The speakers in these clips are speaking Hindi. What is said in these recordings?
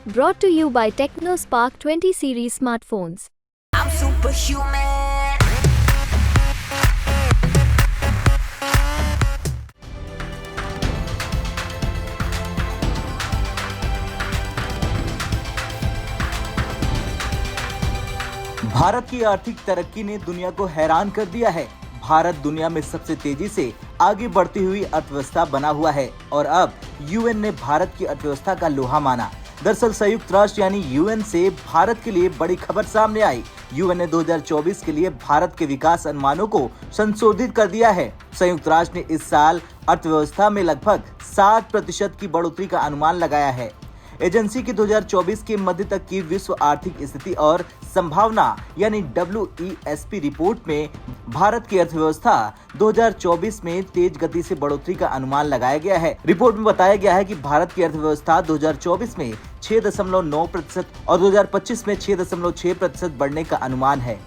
Brought to you by TechnoSpark 20 series smartphones. I'm superhuman. Bharat की आर्थिक तरक्की ने दुनिया को हैरान कर दिया है। भारत दुनिया में सबसे तेजी से आगे बढ़ती हुई अर्थव्यवस्था बना हुआ है और अब यूएन ने भारत की अर्थव्यवस्था का लोहा माना। दरअसल संयुक्त राष्ट्र यानी यूएन से भारत के लिए बड़ी खबर सामने आई। यूएन ने 2024 के लिए भारत के विकास अनुमानों को संशोधित कर दिया है। संयुक्त राष्ट्र ने इस साल अर्थव्यवस्था में लगभग 7% की बढ़ोतरी का अनुमान लगाया है। एजेंसी की 2024 के मध्य तक की विश्व आर्थिक स्थिति और संभावना यानी WESP रिपोर्ट में भारत की अर्थव्यवस्था 2024 में तेज गति से बढ़ोतरी का अनुमान लगाया गया है। रिपोर्ट में बताया गया है कि भारत की अर्थव्यवस्था 2024 में 6.9% और 2025 में 6.6% बढ़ने का अनुमान है।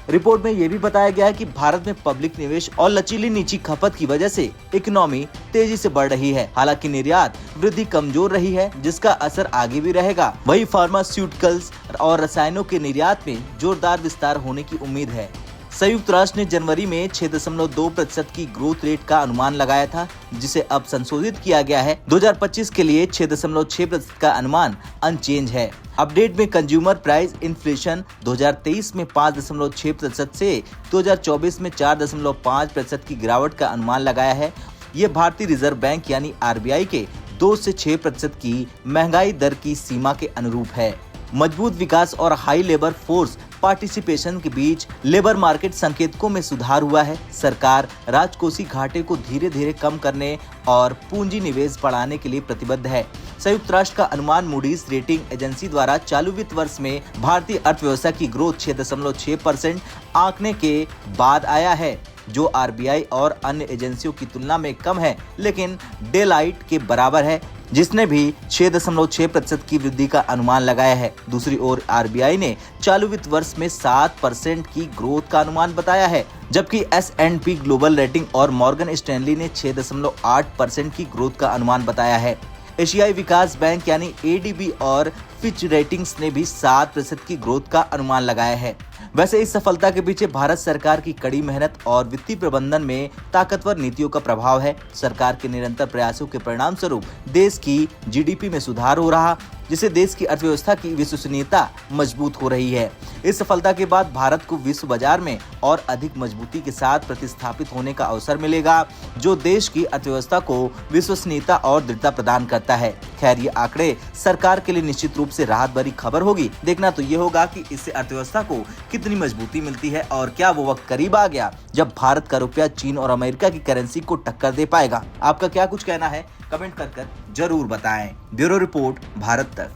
रिपोर्ट में यह भी बताया गया है कि भारत में पब्लिक निवेश और लचीली निजी खपत की वजह से इकोनॉमी तेजी से बढ़ रही है। हालांकि निर्यात वृद्धि कमजोर रही है, जिसका असर आगे भी रहेगा। वही फार्मास्यूटिकल्स और रसायनों के निर्यात में जोरदार विस्तार होने की उम्मीद है। संयुक्त राष्ट्र ने जनवरी में 6.2% की ग्रोथ रेट का अनुमान लगाया था, जिसे अब संशोधित किया गया है। 2025 के लिए 6.6% का अनुमान अनचेंज है। अपडेट में कंज्यूमर प्राइस इन्फ्लेशन 2023 में 5.6% से 2024 में 4.5% की गिरावट का अनुमान लगाया है। ये भारतीय रिजर्व बैंक यानी RBI के 2 से 6% की महंगाई दर की सीमा के अनुरूप है। मजबूत विकास और हाई लेबर फोर्स पार्टिसिपेशन के बीच लेबर मार्केट संकेतकों में सुधार हुआ है। सरकार राजकोषीय घाटे को धीरे धीरे कम करने और पूंजी निवेश बढ़ाने के लिए प्रतिबद्ध है। संयुक्त राष्ट्र का अनुमान मूडीज रेटिंग एजेंसी द्वारा चालू वित्त वर्ष में भारतीय अर्थव्यवस्था की ग्रोथ 6.6% आंकने के बाद आया है, जो RBI और अन्य एजेंसियों की तुलना में कम है, लेकिन डेलाइट के बराबर है, जिसने भी 6.6% की वृद्धि का अनुमान लगाया है। दूसरी ओर RBI ने चालू वित्त वर्ष में 7% की ग्रोथ का अनुमान बताया है, जबकि S&P ग्लोबल रेटिंग और मॉर्गन स्टैनली ने 6.8% की ग्रोथ का अनुमान बताया है। एशियाई विकास बैंक यानी ADB और फिच रेटिंग्स ने भी 7% की ग्रोथ का अनुमान लगाया है। वैसे इस सफलता के पीछे भारत सरकार की कड़ी मेहनत और वित्तीय प्रबंधन में ताकतवर नीतियों का प्रभाव है। सरकार के निरंतर प्रयासों के परिणाम स्वरूप देश की GDP में सुधार हो रहा, जिससे देश की अर्थव्यवस्था की विश्वसनीयता मजबूत हो रही है। इस सफलता के बाद भारत को विश्व बाजार में और अधिक मजबूती के साथ प्रतिस्थापित होने का अवसर मिलेगा, जो देश की अर्थव्यवस्था को विश्वसनीयता और दृढ़ता प्रदान करता है। खैर, ये आंकड़े सरकार के लिए निश्चित रूप से राहत भरी खबर होगी। देखना तो ये होगा कि इससे अर्थव्यवस्था को कितनी मजबूती मिलती है और क्या वो वक्त करीब आ गया जब भारत का रुपया चीन और अमेरिका की करेंसी को टक्कर दे पाएगा। आपका क्या कुछ कहना है, कमेंट कर जरूर बताएं। ब्यूरो रिपोर्ट, भारत तक।